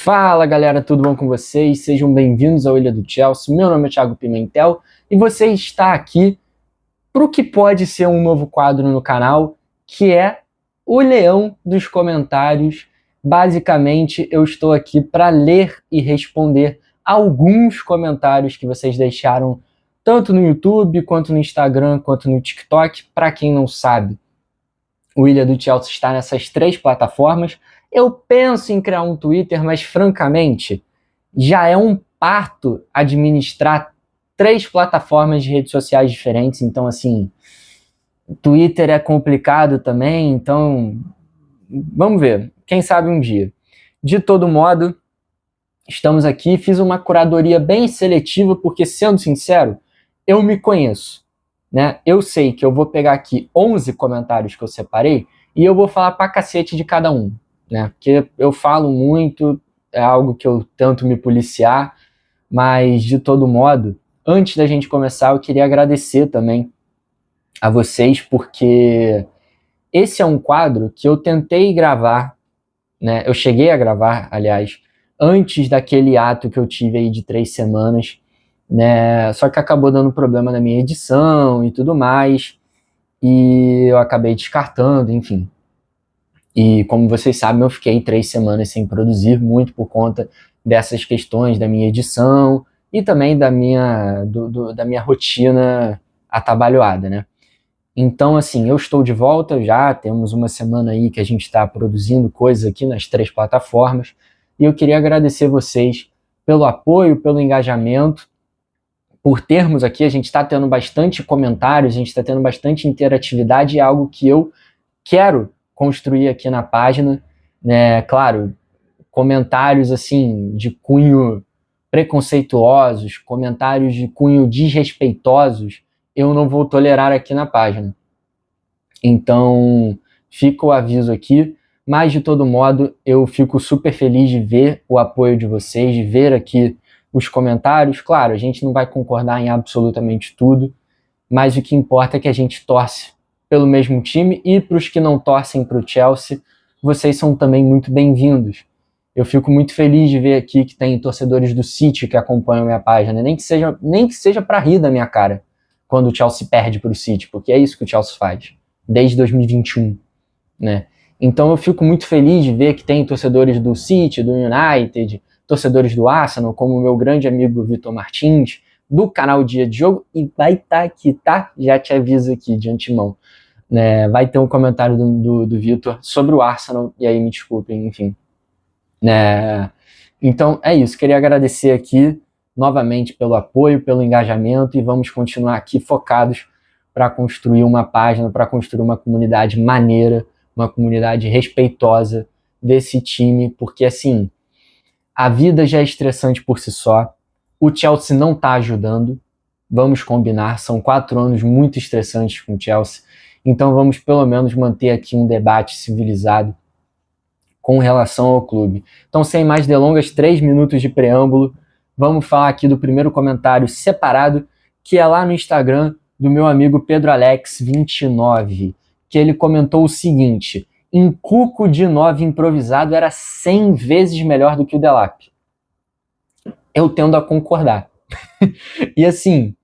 Fala galera, tudo bom com vocês? Sejam bem-vindos ao Ilha do Chelsea. Meu nome é Thiago Pimentel e você está aqui para o que pode ser um novo quadro no canal, que é o Leão dos Comentários. Basicamente, eu estou aqui para ler e responder alguns comentários que vocês deixaram tanto no YouTube, quanto no Instagram, quanto no TikTok. Para quem não sabe, o Ilha do Chelsea está nessas 3 plataformas. Eu penso em criar um Twitter, mas francamente, já é um parto administrar 3 plataformas de redes sociais diferentes. Então, assim, Twitter é complicado também. Então, vamos ver. Quem sabe um dia. De todo modo, estamos aqui. Fiz uma curadoria bem seletiva, porque, sendo sincero, eu me conheço, né? Eu sei que eu vou pegar aqui 11 comentários que eu separei e eu vou falar pra cacete de cada um, né? Porque eu falo muito, é algo que eu tento me policiar, mas de todo modo, antes da gente começar, eu queria agradecer também a vocês, porque esse é um quadro que eu tentei gravar, né? Eu cheguei a gravar, aliás, antes daquele ato que eu tive aí de 3 semanas, né? Só que acabou dando problema na minha edição e tudo mais, e eu acabei descartando, enfim. E como vocês sabem, eu fiquei 3 semanas sem produzir, muito por conta dessas questões da minha edição e também da minha rotina atabalhoada, né? Então, assim, eu estou de volta já, temos uma semana aí que a gente está produzindo coisas aqui nas 3 plataformas, e eu queria agradecer vocês pelo apoio, pelo engajamento, por termos aqui, a gente está tendo bastante comentários, a gente está tendo bastante interatividade, é algo que eu quero construir aqui na página, né? Claro, comentários assim de cunho preconceituosos, comentários de cunho desrespeitosos, eu não vou tolerar aqui na página. Então, fica o aviso aqui, mas de todo modo, eu fico super feliz de ver o apoio de vocês, de ver aqui os comentários. Claro, a gente não vai concordar em absolutamente tudo, mas o que importa é que a gente torce pelo mesmo time, e para os que não torcem para o Chelsea, vocês são também muito bem-vindos. Eu fico muito feliz de ver aqui que tem torcedores do City que acompanham minha página, nem que seja para rir da minha cara quando o Chelsea perde para o City, porque é isso que o Chelsea faz desde 2021, né? Então eu fico muito feliz de ver que tem torcedores do City, do United, torcedores do Arsenal, como o meu grande amigo Vitor Martins, do canal Dia de Jogo, e vai estar aqui, tá? Já te aviso aqui de antemão. Né? Vai ter um comentário do Vitor sobre o Arsenal, e aí me desculpem, enfim. Né? Então é isso, queria agradecer aqui novamente pelo apoio, pelo engajamento, e vamos continuar aqui focados para construir uma página, para construir uma comunidade maneira, uma comunidade respeitosa desse time, porque assim, a vida já é estressante por si só, o Chelsea não está ajudando, vamos combinar, são 4 anos muito estressantes com o Chelsea, então vamos pelo menos manter aqui um debate civilizado com relação ao clube. Então, sem mais delongas, 3 minutos de preâmbulo, vamos falar aqui do primeiro comentário separado, que é lá no Instagram do meu amigo Pedro Alex 29, que ele comentou o seguinte: Nkunku de 9 improvisado era 100 vezes melhor do que o Delap. Eu tendo a concordar. E assim,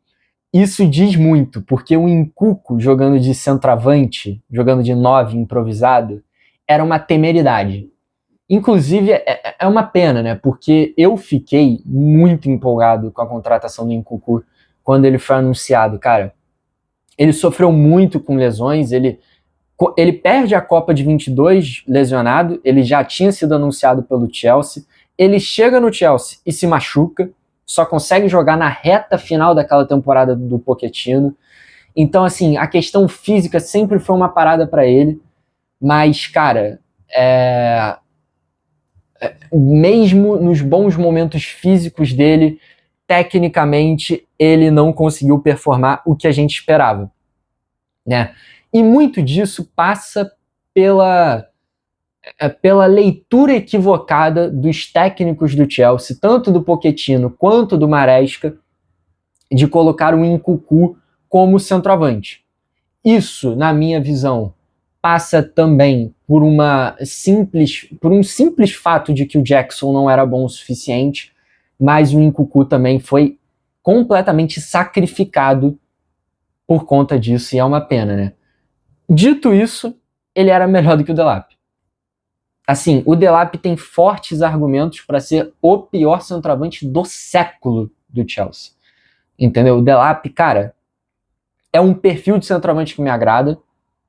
isso diz muito, porque o Nkunku jogando de centroavante, jogando de 9 improvisado, era uma temeridade. Inclusive, é uma pena, né? Porque eu fiquei muito empolgado com a contratação do Nkunku quando ele foi anunciado, cara. Ele sofreu muito com lesões, ele perde a Copa de 22 lesionado, ele já tinha sido anunciado pelo Chelsea, ele chega no Chelsea e se machuca, só consegue jogar na reta final daquela temporada do Pochettino. Então, assim, a questão física sempre foi uma parada para ele, mas, cara, mesmo nos bons momentos físicos dele, tecnicamente, ele não conseguiu performar o que a gente esperava, né? E muito disso passa pela leitura equivocada dos técnicos do Chelsea, tanto do Pochettino quanto do Maresca, de colocar o Nkunku como centroavante. Isso, na minha visão, passa também por um simples fato de que o Jackson não era bom o suficiente, mas o Nkunku também foi completamente sacrificado por conta disso, e é uma pena, né? Dito isso, ele era melhor do que o Delap. Assim, o Delap tem fortes argumentos para ser o pior centroavante do século do Chelsea. Entendeu? O Delap, cara, é um perfil de centroavante que me agrada.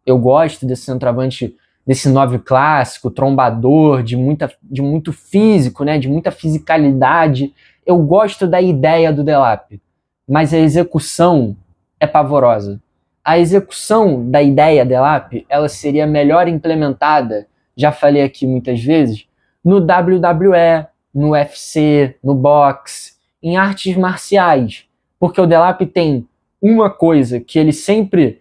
Eu gosto desse centroavante, desse 9 clássico, trombador, de muito físico, né? De muita fisicalidade. Eu gosto da ideia do Delap, mas a execução é pavorosa. A execução da ideia Delap, ela seria melhor implementada, já falei aqui muitas vezes, no WWE, no UFC, no boxe, em artes marciais. Porque o Delap tem uma coisa que ele sempre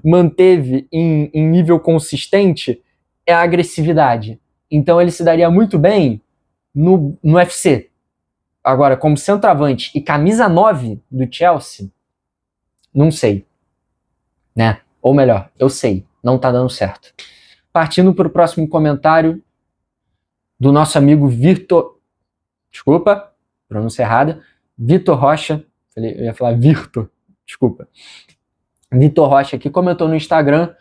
manteve em nível consistente, é a agressividade. Então ele se daria muito bem no UFC. Agora, como centroavante e camisa 9 do Chelsea, não sei, né? Ou melhor, eu sei, não tá dando certo. Partindo para o próximo comentário do nosso amigo Vitor... Desculpa, pronúncia errada. Vitor Rocha. Eu ia falar Virto. Desculpa. Vitor Rocha aqui comentou no Instagram,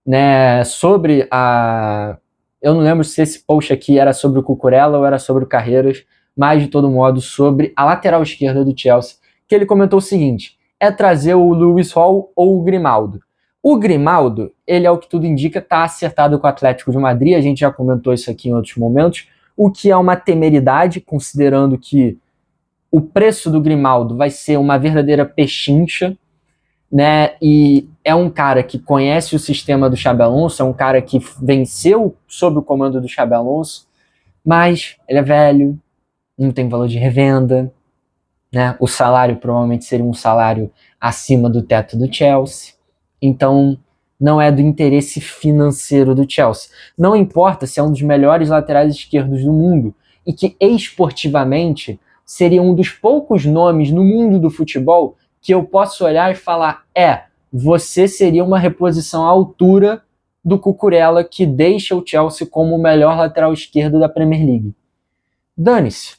né, sobre a... Eu não lembro se esse post aqui era sobre o Cucurella ou era sobre o Carreiras, mas de todo modo sobre a lateral esquerda do Chelsea, que ele comentou o seguinte: é trazer o Lewis Hall ou o Grimaldo. O Grimaldo, ele é o que tudo indica, está acertado com o Atlético de Madrid, a gente já comentou isso aqui em outros momentos, o que é uma temeridade, considerando que o preço do Grimaldo vai ser uma verdadeira pechincha, né? E é um cara que conhece o sistema do Xabi Alonso, é um cara que venceu sob o comando do Xabi Alonso, mas ele é velho, não tem valor de revenda, né? O salário provavelmente seria um salário acima do teto do Chelsea, então não é do interesse financeiro do Chelsea. Não importa se é um dos melhores laterais esquerdos do mundo e que esportivamente seria um dos poucos nomes no mundo do futebol que eu posso olhar e falar, você seria uma reposição à altura do Cucurella, que deixa o Chelsea como o melhor lateral esquerdo da Premier League. Dane-se,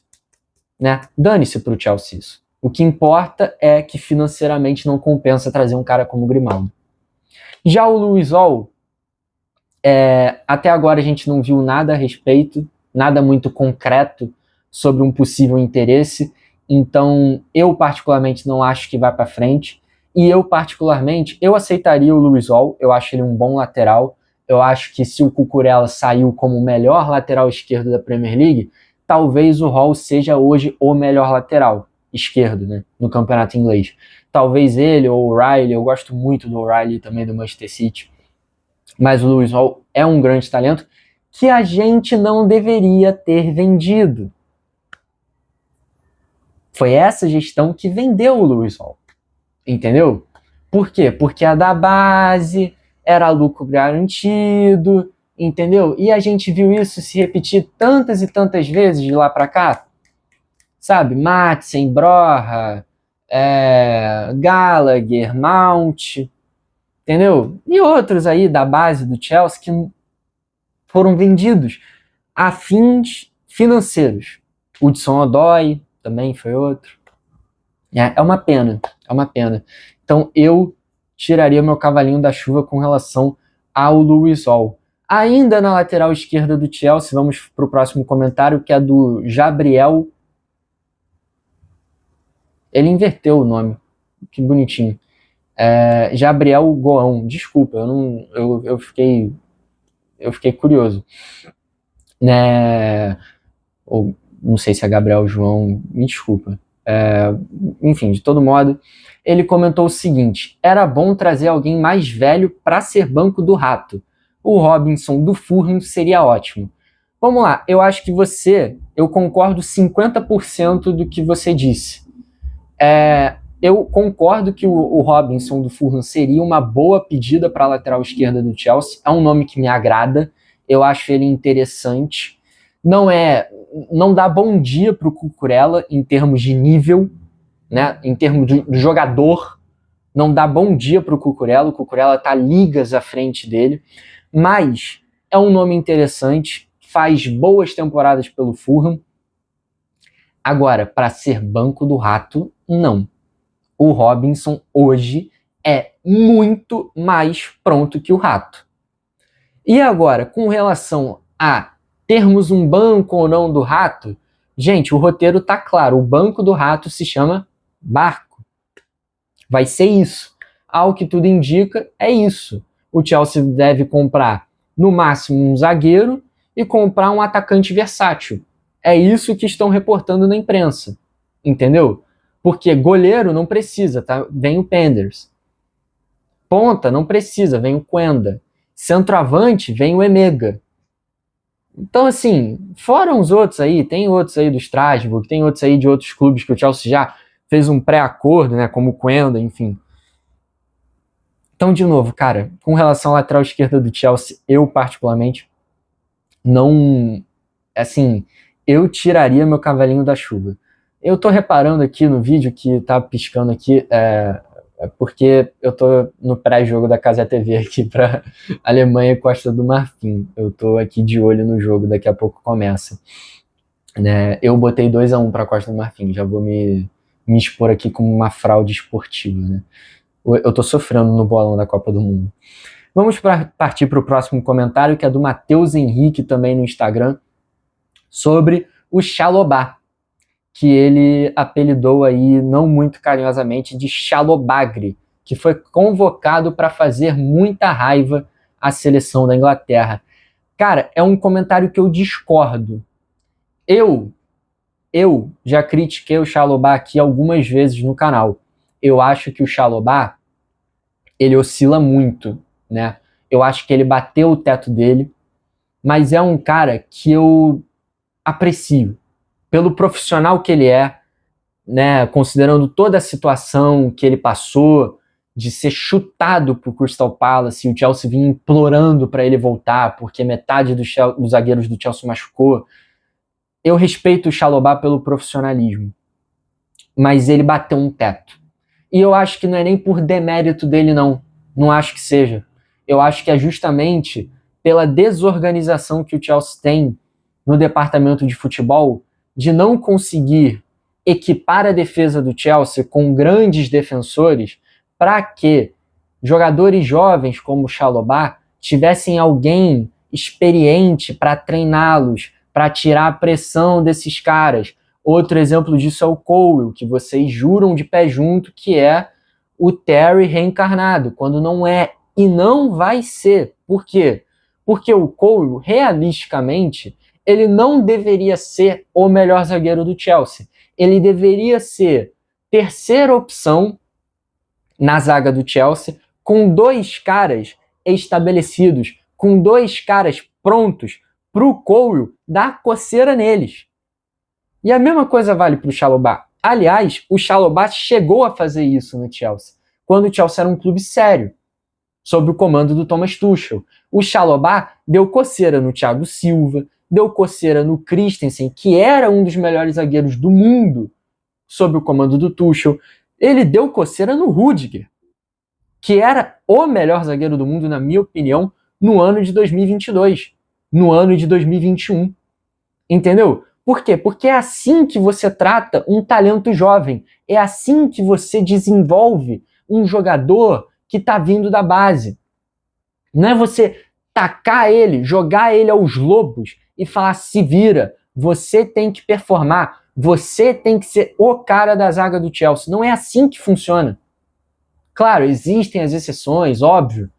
né? Dane-se pro Chelsea isso. O que importa é que financeiramente não compensa trazer um cara como o Grimaldo. Já o Lewis Hall, até agora a gente não viu nada a respeito, nada muito concreto sobre um possível interesse, então eu particularmente não acho que vai para frente, e eu particularmente, eu aceitaria o Lewis Hall, eu acho ele um bom lateral, eu acho que se o Cucurella saiu como o melhor lateral esquerdo da Premier League, talvez o Hall seja hoje o melhor lateral esquerdo, né, no campeonato inglês. Talvez ele ou o O'Reilly, eu gosto muito do O'Reilly também do Manchester City, mas o Lewis Hall é um grande talento que a gente não deveria ter vendido. Foi essa gestão que vendeu o Lewis Hall, entendeu? Por quê? Porque a da base era lucro garantido, entendeu? E a gente viu isso se repetir tantas e tantas vezes de lá para cá, sabe? Madsen, Broha, Gallagher, Mount, entendeu? E outros aí da base do Chelsea que foram vendidos a fins financeiros. Hudson-Odoi também foi outro. É uma pena, é uma pena. Então eu tiraria meu cavalinho da chuva com relação ao Lewis Hall. Ainda na lateral esquerda do Chelsea, vamos para o próximo comentário, que é do Gabriel. Ele inverteu o nome, que bonitinho. Gabriel Goão, desculpa, eu fiquei curioso. Né? Ou não sei se é Gabriel João, me desculpa. Enfim, de todo modo, ele comentou o seguinte: era bom trazer alguém mais velho para ser banco do rato. O Robinson do Fulham seria ótimo. Vamos lá, eu acho que eu concordo 50% do que você disse. Eu concordo que o Robinson do Fulham seria uma boa pedida para a lateral esquerda do Chelsea. É um nome que me agrada, eu acho ele interessante. Não dá bom dia para o Cucurella em termos de nível, né? Em termos de jogador, não dá bom dia para o Cucurella tá ligas à frente dele, mas é um nome interessante, faz boas temporadas pelo Fulham. Agora, para ser banco do Rato, não. O Robinson hoje é muito mais pronto que o Rato. E agora, com relação a termos um banco ou não do Rato, gente, o roteiro tá claro. O banco do Rato se chama Barco. Vai ser isso. Ao que tudo indica, é isso. O Chelsea deve comprar, no máximo, um zagueiro e comprar um atacante versátil. É isso que estão reportando na imprensa. Entendeu? Porque goleiro não precisa, tá? Vem o Penders. Ponta não precisa, vem o Quenda. Centroavante, vem o Emega. Então, assim, fora uns outros aí, tem outros aí do Strasbourg, tem outros aí de outros clubes que o Chelsea já fez um pré-acordo, né? Como o Quenda, enfim. Então, de novo, cara, com relação à lateral esquerda do Chelsea, eu particularmente não... Assim, eu tiraria meu cavalinho da chuva. Eu tô reparando aqui no vídeo que tá piscando aqui, porque eu tô no pré-jogo da Casa TV aqui pra Alemanha e Costa do Marfim. Eu tô aqui de olho no jogo, daqui a pouco começa. Né? Eu botei 2-1 pra Costa do Marfim, já vou me expor aqui como uma fraude esportiva, né? Eu tô sofrendo no bolão da Copa do Mundo. Vamos partir para o próximo comentário, que é do Matheus Henrique, também no Instagram, sobre o Chalobah, que ele apelidou aí, não muito carinhosamente, de Chalobagre, que foi convocado para fazer muita raiva à seleção da Inglaterra. Cara, é um comentário que eu discordo. Eu já critiquei o Chalobah aqui algumas vezes no canal. Eu acho que o Chalobah, ele oscila muito, né? Eu acho que ele bateu o teto dele, mas é um cara que eu aprecio pelo profissional que ele é, né? Considerando toda a situação que ele passou de ser chutado pro Crystal Palace e o Chelsea vinha implorando para ele voltar porque metade dos zagueiros do Chelsea machucou. Eu respeito o Chalobah pelo profissionalismo, mas ele bateu um teto. E eu acho que não é nem por demérito dele, não. Não acho que seja. Eu acho que é justamente pela desorganização que o Chelsea tem no departamento de futebol, de não conseguir equipar a defesa do Chelsea com grandes defensores para que jogadores jovens como o Chalobah tivessem alguém experiente para treiná-los, para tirar a pressão desses caras. Outro exemplo disso é o Cole, que vocês juram de pé junto que é o Terry reencarnado, quando não é e não vai ser. Por quê? Porque o Cole, realisticamente, ele não deveria ser o melhor zagueiro do Chelsea. Ele deveria ser terceira opção na zaga do Chelsea, com dois caras estabelecidos, com dois caras prontos para o Cole dar coceira neles. E a mesma coisa vale para o Chalobah. Aliás, o Chalobah chegou a fazer isso no Chelsea, quando o Chelsea era um clube sério, sob o comando do Thomas Tuchel. O Chalobah deu coceira no Thiago Silva, deu coceira no Christensen, que era um dos melhores zagueiros do mundo, sob o comando do Tuchel. Ele deu coceira no Rudiger, que era o melhor zagueiro do mundo, na minha opinião, no ano de 2022, no ano de 2021. Entendeu? Por quê? Porque é assim que você trata um talento jovem. É assim que você desenvolve um jogador que está vindo da base. Não é você tacar ele, jogar ele aos lobos e falar, se vira, você tem que performar, você tem que ser o cara da zaga do Chelsea. Não é assim que funciona. Claro, existem as exceções, óbvio,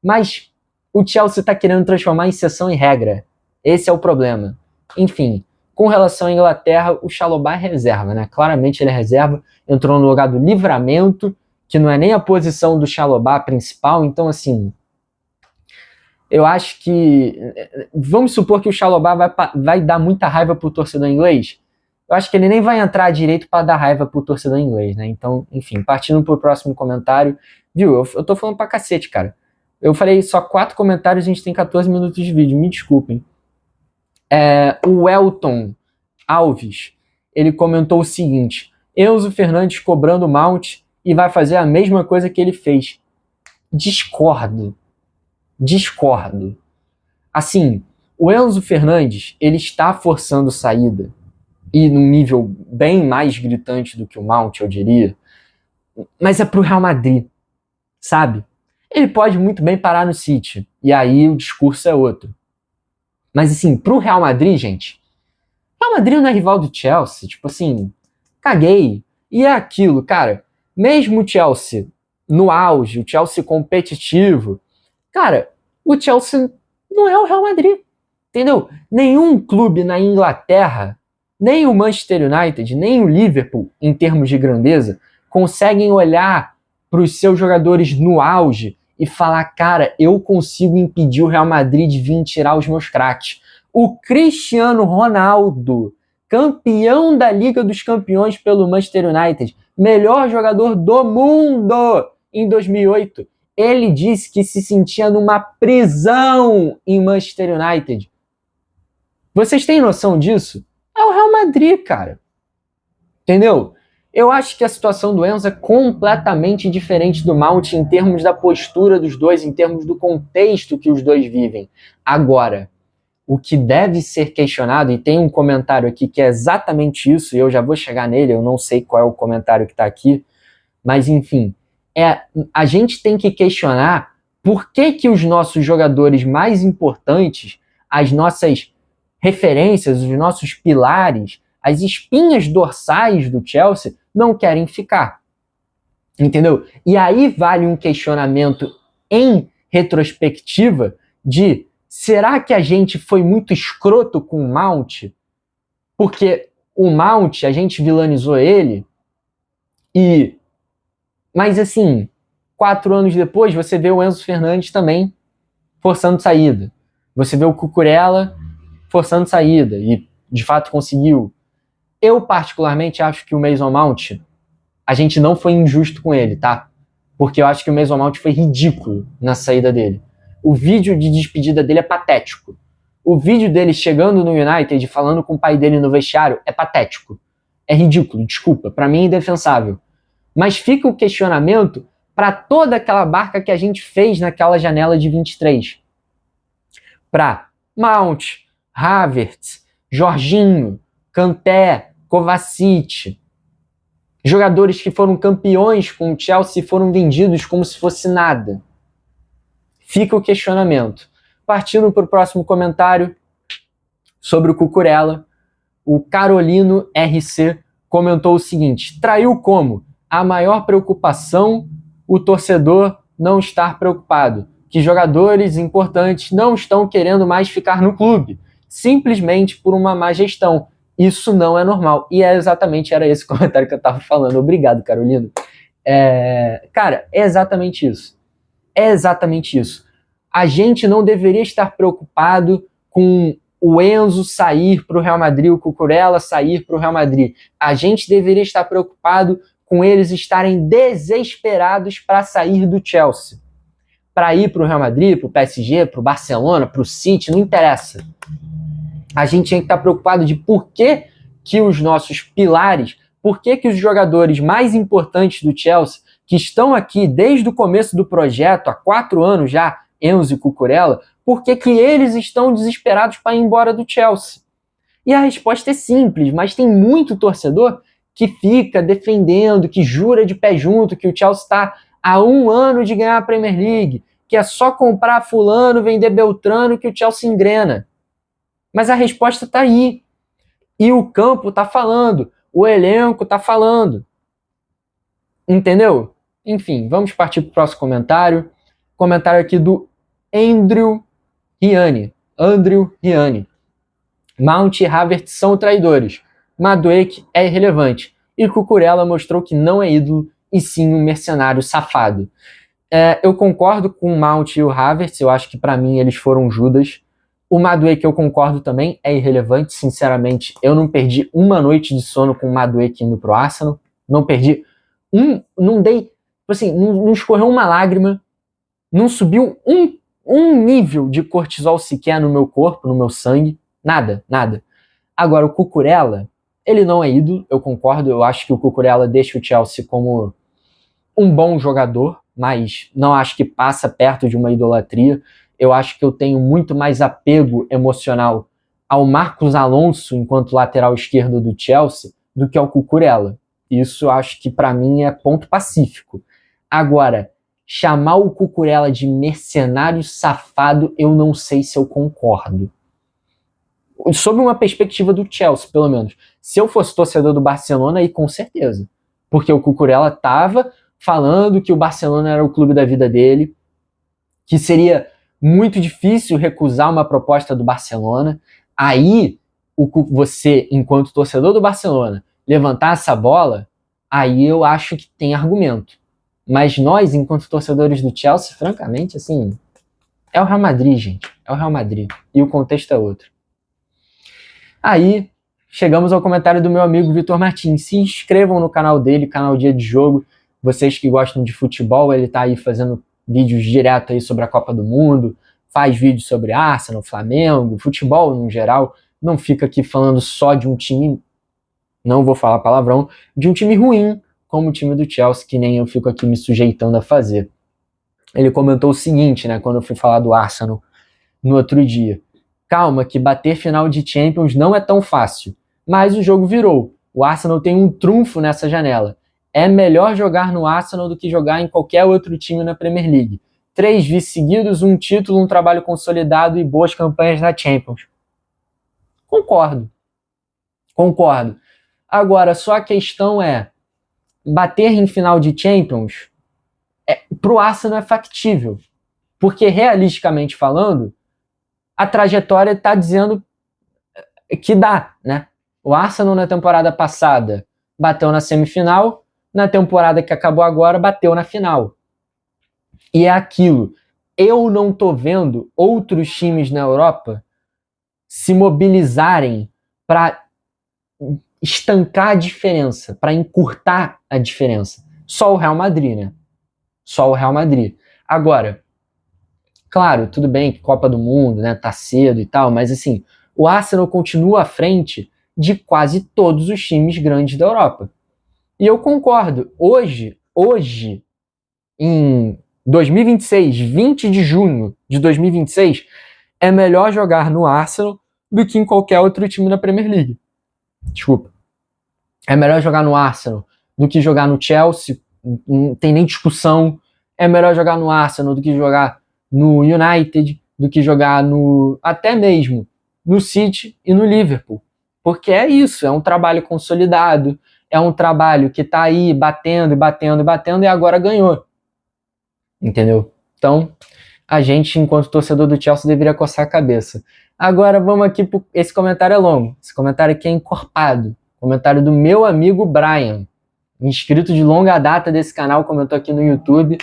mas o Chelsea está querendo transformar exceção em regra. Esse é o problema. Enfim, com relação à Inglaterra, o Chalobah é reserva, né? Claramente ele é reserva, entrou no lugar do Livramento, que não é nem a posição do Chalobah principal, então assim, eu acho que, vamos supor que o Chalobah vai dar muita raiva pro torcedor inglês, eu acho que ele nem vai entrar direito para dar raiva pro torcedor inglês, né? Então, enfim, partindo pro próximo comentário, viu, eu tô falando pra cacete, cara. Eu falei só 4 comentários, a gente tem 14 minutos de vídeo, me desculpem. O Elton Alves, ele comentou o seguinte: Enzo Fernandes cobrando Mount e vai fazer a mesma coisa que ele fez. Discordo. Assim, o Enzo Fernandes, ele está forçando saída, e num nível bem mais gritante do que o Mount, eu diria, mas é pro Real Madrid, sabe? Ele pode muito bem parar no City, e aí o discurso é outro. Mas assim, pro Real Madrid, gente, o Real Madrid não é rival do Chelsea, tipo assim, caguei. E é aquilo, cara, mesmo o Chelsea no auge, o Chelsea competitivo, cara, o Chelsea não é o Real Madrid, entendeu? Nenhum clube na Inglaterra, nem o Manchester United, nem o Liverpool, em termos de grandeza, conseguem olhar para os seus jogadores no auge e falar, cara, eu consigo impedir o Real Madrid de vir tirar os meus craques. O Cristiano Ronaldo, campeão da Liga dos Campeões pelo Manchester United, melhor jogador do mundo em 2008, ele disse que se sentia numa prisão em Manchester United. Vocês têm noção disso? É o Real Madrid, cara. Entendeu? Eu acho que a situação do Enzo é completamente diferente do Mount em termos da postura dos dois, em termos do contexto que os dois vivem. Agora, o que deve ser questionado, e tem um comentário aqui que é exatamente isso, e eu já vou chegar nele, eu não sei qual é o comentário que está aqui, mas enfim, a gente tem que questionar por que os nossos jogadores mais importantes, as nossas referências, os nossos pilares, as espinhas dorsais do Chelsea não querem ficar. Entendeu? E aí vale um questionamento em retrospectiva de será que a gente foi muito escroto com o Mount? Porque o Mount, a gente vilanizou ele mas assim, 4 anos depois, você vê o Enzo Fernandes também forçando saída. Você vê o Cucurella forçando saída e de fato conseguiu. Eu particularmente acho que o Mason Mount, a gente não foi injusto com ele, tá? Porque eu acho que o Mason Mount foi ridículo na saída dele. O vídeo de despedida dele é patético. O vídeo dele chegando no United, falando com o pai dele no vestiário, é patético. É ridículo, desculpa, pra mim é indefensável. Mas fica o questionamento para toda aquela barca que a gente fez naquela janela de 23. Para Mount, Havertz, Jorginho, Kanté, Kovacic, jogadores que foram campeões com o Chelsea e foram vendidos como se fosse nada. Fica o questionamento. Partindo para o próximo comentário sobre o Cucurella, o Carolino RC comentou o seguinte: traiu como? A maior preocupação, o torcedor não estar preocupado, que jogadores importantes não estão querendo mais ficar no clube, simplesmente por uma má gestão. Isso não é normal. E era esse comentário que eu estava falando. Obrigado, Carolina. Cara, é exatamente isso. É exatamente isso. A gente não deveria estar preocupado com o Enzo sair para o Real Madrid, o Cucurella sair para o Real Madrid. A gente deveria estar preocupado com eles estarem desesperados para sair do Chelsea. Para ir para o Real Madrid, para o PSG, para o Barcelona, para o City, não interessa. A gente tinha que estar preocupado de por que os nossos pilares, por que os jogadores mais importantes do Chelsea, que estão aqui desde o começo do projeto, há 4 anos já, Enzo e Cucurella, por que eles estão desesperados para ir embora do Chelsea? E a resposta é simples, mas tem muito torcedor que fica defendendo, que jura de pé junto, que o Chelsea está há 1 ano de ganhar a Premier League, que é só comprar fulano, vender Beltrano, que o Chelsea engrena. Mas a resposta está aí. E o campo está falando, o elenco está falando. Entendeu? Enfim, vamos partir para o próximo comentário. Comentário aqui do Andrew Riani. Mount e Havertz são traidores. Madueke é irrelevante. E Cucurella mostrou que não é ídolo e sim um mercenário safado. Eu concordo com o Mount e o Havertz. Eu acho que para mim eles foram Judas. O Madueke eu concordo também, é irrelevante. Sinceramente, eu não perdi uma noite de sono com o Madueke indo pro Arsenal. Não perdi não dei, assim, não escorreu uma lágrima, não subiu um nível de cortisol sequer no meu corpo, no meu sangue, nada. Agora, o Cucurella, ele não é ídolo, eu concordo, eu acho que o Cucurella deixa o Chelsea como um bom jogador, mas não acho que passa perto de uma idolatria. Eu acho que eu tenho muito mais apego emocional ao Marcos Alonso enquanto lateral esquerdo do Chelsea do que ao Cucurella. Isso acho que para mim é ponto pacífico. Agora, chamar o Cucurella de mercenário safado, eu não sei se eu concordo. Sob uma perspectiva do Chelsea, pelo menos. Se eu fosse torcedor do Barcelona, aí com certeza. Porque o Cucurella estava falando que o Barcelona era o clube da vida dele, que seria muito difícil recusar uma proposta do Barcelona. Aí, você, enquanto torcedor do Barcelona, levantar essa bola, aí eu acho que tem argumento. Mas nós, enquanto torcedores do Chelsea, francamente, assim, é o Real Madrid, gente. É o Real Madrid. E o contexto é outro. Aí, chegamos ao comentário do meu amigo Vitor Martins. Se inscrevam no canal dele, canal Dia de Jogo. Vocês que gostam de futebol, ele tá aí fazendo vídeos direto aí sobre a Copa do Mundo, faz vídeos sobre Arsenal, Flamengo, futebol no geral. Não fica aqui falando só de um time, não vou falar palavrão, de um time ruim, como o time do Chelsea, que nem eu fico aqui me sujeitando a fazer. Ele comentou o seguinte, né, quando eu fui falar do Arsenal no outro dia. Calma, que bater final de Champions não é tão fácil. Mas o jogo virou. O Arsenal tem um trunfo nessa janela. É melhor jogar no Arsenal do que jogar em qualquer outro time na Premier League. 3 vices seguidos, um título, um trabalho consolidado e boas campanhas na Champions. Concordo. Agora, só a questão é, bater em final de Champions, pro Arsenal é factível. Porque, realisticamente falando, a trajetória está dizendo que dá, né? O Arsenal na temporada passada bateu na semifinal, na temporada que acabou agora bateu na final. E é aquilo. Eu não tô vendo outros times na Europa se mobilizarem para estancar a diferença, para encurtar a diferença. Só o Real Madrid, né? Só o Real Madrid. Agora, claro, tudo bem que Copa do Mundo, né, tá cedo e tal, mas assim, o Arsenal continua à frente de quase todos os times grandes da Europa. E eu concordo, hoje, em 2026, 20 de junho de 2026, é melhor jogar no Arsenal do que em qualquer outro time da Premier League. Desculpa. É melhor jogar no Arsenal do que jogar no Chelsea, não tem nem discussão. É melhor jogar no Arsenal do que jogar no United, do que jogar no, até mesmo no City e no Liverpool. Porque é isso, é um trabalho consolidado, é um trabalho que tá aí batendo e agora ganhou. Entendeu? Então, a gente, enquanto torcedor do Chelsea, deveria coçar a cabeça. Agora vamos aqui, esse comentário é longo, esse comentário aqui é encorpado. Comentário do meu amigo Brian, inscrito de longa data desse canal, comentou aqui no YouTube.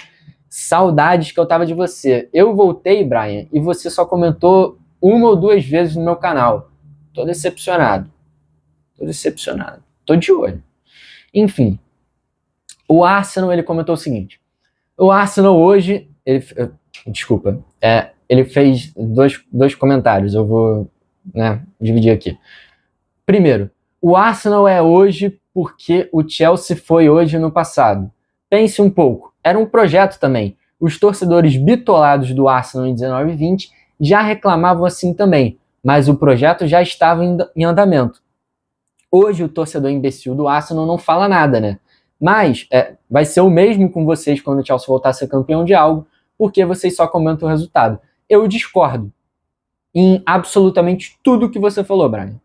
Saudades que eu tava de você. Eu voltei, Brian, e você só comentou 1 ou 2 vezes no meu canal. Tô decepcionado. Tô de olho. Enfim, o Arsenal, ele comentou o seguinte. O Arsenal hoje, ele fez dois comentários, eu vou, né, dividir aqui. Primeiro, o Arsenal é hoje porque o Chelsea foi hoje no passado. Pense um pouco, era um projeto também. Os torcedores bitolados do Arsenal em 19 e 20 já reclamavam assim também, mas o projeto já estava em andamento. Hoje o torcedor imbecil do Arsenal não fala nada, né? Mas vai ser o mesmo com vocês quando o Chelsea voltar a ser campeão de algo, porque vocês só comentam o resultado. Eu discordo em absolutamente tudo que você falou, Brian.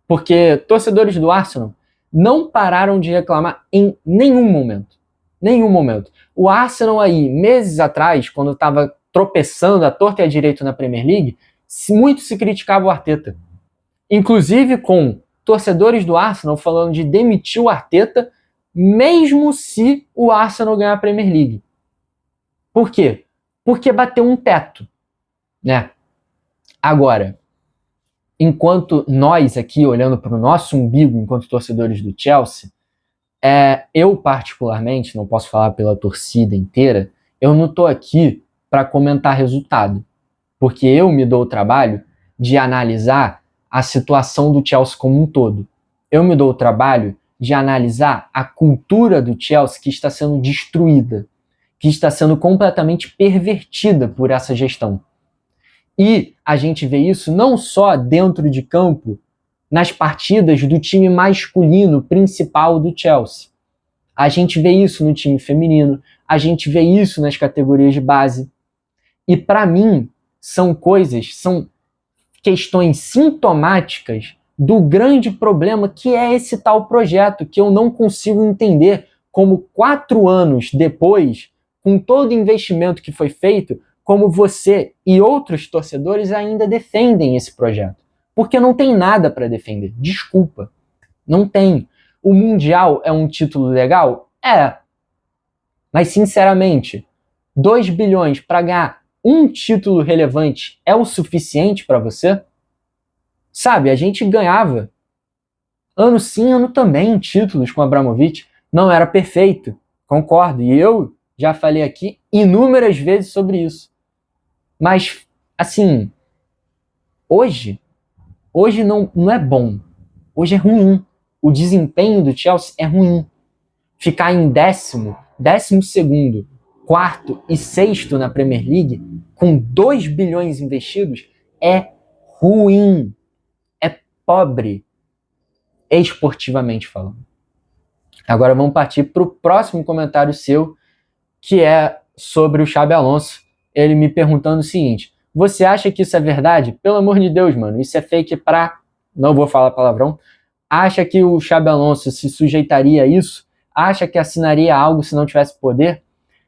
Porque torcedores do Arsenal não pararam de reclamar em nenhum momento. Nenhum momento. O Arsenal aí, meses atrás, quando estava tropeçando à torta e à direita na Premier League, muito se criticava o Arteta. Inclusive com torcedores do Arsenal falando de demitir o Arteta, mesmo se o Arsenal ganhar a Premier League. Por quê? Porque bateu um teto, né? Agora, enquanto nós aqui, olhando para o nosso umbigo, enquanto torcedores do Chelsea, eu particularmente, não posso falar pela torcida inteira, eu não estou aqui para comentar resultado, porque eu me dou o trabalho de analisar a situação do Chelsea como um todo. Eu me dou o trabalho de analisar a cultura do Chelsea que está sendo destruída, que está sendo completamente pervertida por essa gestão. E a gente vê isso não só dentro de campo, nas partidas do time masculino principal do Chelsea. A gente vê isso no time feminino, a gente vê isso nas categorias de base. E para mim, são questões sintomáticas do grande problema que é esse tal projeto, que eu não consigo entender como 4 anos depois, com todo o investimento que foi feito, como você e outros torcedores ainda defendem esse projeto. Porque não tem nada para defender. Desculpa. Não tem. O Mundial é um título legal? É. Mas, sinceramente, 2 bilhões para ganhar um título relevante é o suficiente para você? Sabe, a gente ganhava ano sim, ano também títulos com Abramovich. Não era perfeito, concordo. E eu já falei aqui inúmeras vezes sobre isso. Mas, assim, hoje não é bom. Hoje é ruim. O desempenho do Chelsea é ruim. Ficar em 12º, 4º e 6º na Premier League, com 2 bilhões investidos, é ruim. É pobre, esportivamente falando. Agora vamos partir para o próximo comentário seu, que é sobre o Xabi Alonso. Ele me perguntando o seguinte: você acha que isso é verdade? Pelo amor de Deus, mano, isso é fake pra... Não vou falar palavrão. Acha que o Xabi Alonso se sujeitaria a isso? Acha que assinaria algo se não tivesse poder?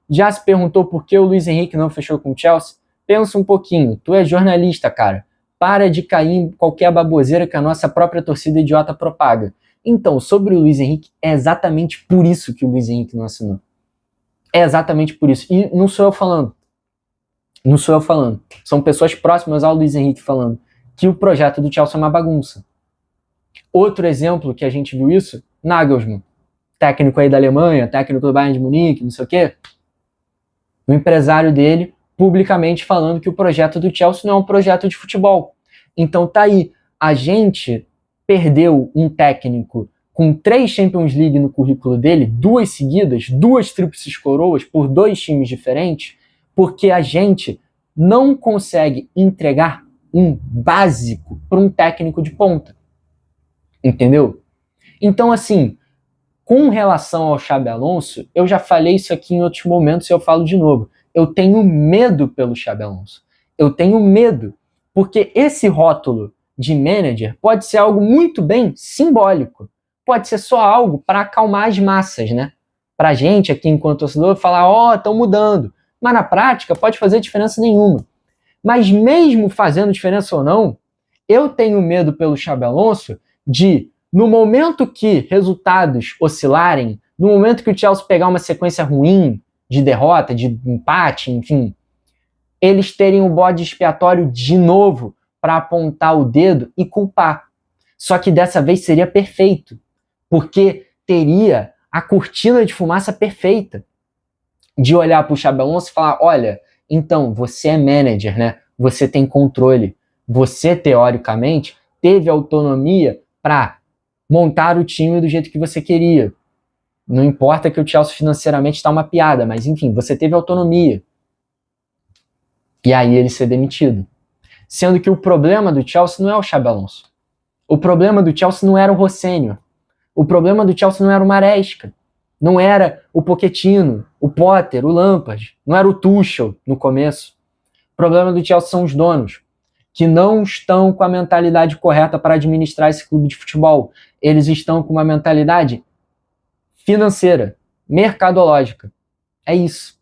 Já se perguntou por que o Luiz Henrique não fechou com o Chelsea? Pensa um pouquinho, tu é jornalista, cara. Para de cair em qualquer baboseira que a nossa própria torcida idiota propaga. Então, sobre o Luiz Henrique, é exatamente por isso que o Luiz Henrique não assinou. É exatamente por isso. E não sou eu falando. Não sou eu falando. São pessoas próximas ao Luiz Henrique falando que o projeto do Chelsea é uma bagunça. Outro exemplo que a gente viu isso, Nagelsmann. Técnico aí da Alemanha, técnico do Bayern de Munique, não sei o quê. O empresário dele publicamente falando que o projeto do Chelsea não é um projeto de futebol. Então tá aí. A gente perdeu um técnico com 3 Champions League no currículo dele, 2 seguidas, 2 tríplices coroas por 2 times diferentes, porque a gente não consegue entregar um básico para um técnico de ponta. Entendeu? Então, assim, com relação ao Xabi Alonso, eu já falei isso aqui em outros momentos e eu falo de novo. Eu tenho medo pelo Xabi Alonso. Eu tenho medo, porque esse rótulo de manager pode ser algo muito bem simbólico. Pode ser só algo para acalmar as massas, né? Pra gente aqui, enquanto torcedor, falar, ó, estão mudando. Mas na prática pode fazer diferença nenhuma. Mas mesmo fazendo diferença ou não, eu tenho medo pelo Xabi Alonso de, no momento que resultados oscilarem, no momento que o Chelsea pegar uma sequência ruim de derrota, de empate, enfim, eles terem o bode expiatório de novo para apontar o dedo e culpar. Só que dessa vez seria perfeito, porque teria a cortina de fumaça perfeita de olhar para o Xabi Alonso e falar, olha, então, você é manager, né? Você tem controle. Você, teoricamente, teve autonomia para montar o time do jeito que você queria. Não importa que o Chelsea financeiramente está uma piada, mas enfim, você teve autonomia. E aí ele ser demitido. Sendo que o problema do Chelsea não é o Xabi Alonso. O problema do Chelsea não era o Rossênio. O problema do Chelsea não era o Maresca. Não era o Pochettino, o Potter, o Lampard. Não era o Tuchel no começo. O problema do Chelsea são os donos, que não estão com a mentalidade correta para administrar esse clube de futebol. Eles estão com uma mentalidade financeira, mercadológica. É isso.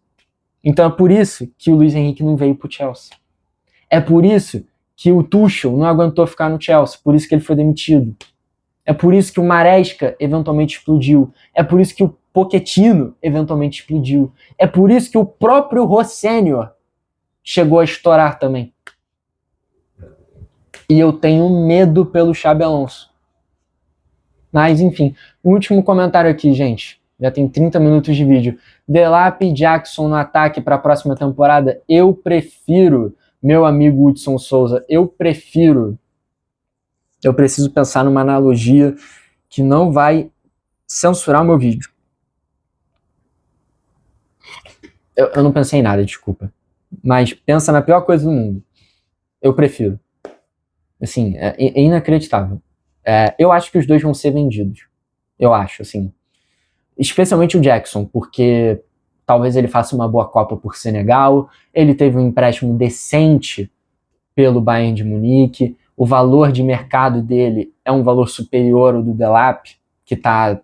Então é por isso que o Luiz Henrique não veio para o Chelsea. É por isso que o Tuchel não aguentou ficar no Chelsea, por isso que ele foi demitido. É por isso que o Maresca eventualmente explodiu. É por isso que o Pochettino eventualmente explodiu. É por isso que o próprio Rossênio chegou a estourar também. E eu tenho medo pelo Xabi Alonso. Mas, enfim, o último comentário aqui, gente. Já tem 30 minutos de vídeo. Delap e Jackson no ataque para a próxima temporada. Eu prefiro, meu amigo Hudson Souza, eu prefiro. Eu preciso pensar numa analogia que não vai censurar o meu vídeo. Eu não pensei em nada, desculpa. Mas pensa na pior coisa do mundo. Eu prefiro. Assim, é inacreditável. Eu acho que os dois vão ser vendidos. Eu acho, assim. Especialmente o Jackson, porque talvez ele faça uma boa Copa por Senegal. Ele teve um empréstimo decente pelo Bayern de Munique. O valor de mercado dele é um valor superior ao do Delap, que está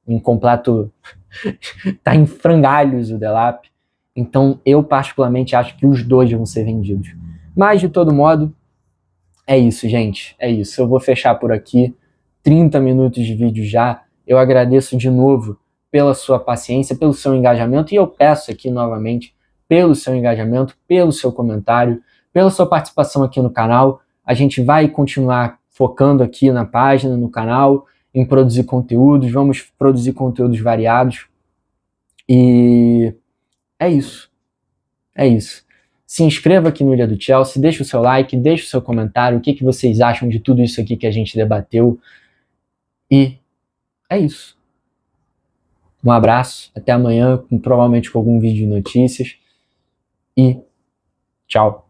em completo... tá em frangalhos o Delap. Então, eu particularmente acho que os dois vão ser vendidos. Mas, de todo modo, é isso, gente. É isso. Eu vou fechar por aqui. 30 minutos de vídeo já. Eu agradeço de novo pela sua paciência, pelo seu engajamento. E eu peço aqui novamente pelo seu engajamento, pelo seu comentário, pela sua participação aqui no canal. A gente vai continuar focando aqui na página, no canal, em produzir conteúdos. Vamos produzir conteúdos variados. E é isso. É isso. Se inscreva aqui no Ilha do Chelsea, deixe o seu like, deixe o seu comentário, o que vocês acham de tudo isso aqui que a gente debateu. E é isso. Um abraço, até amanhã, provavelmente com algum vídeo de notícias. E tchau.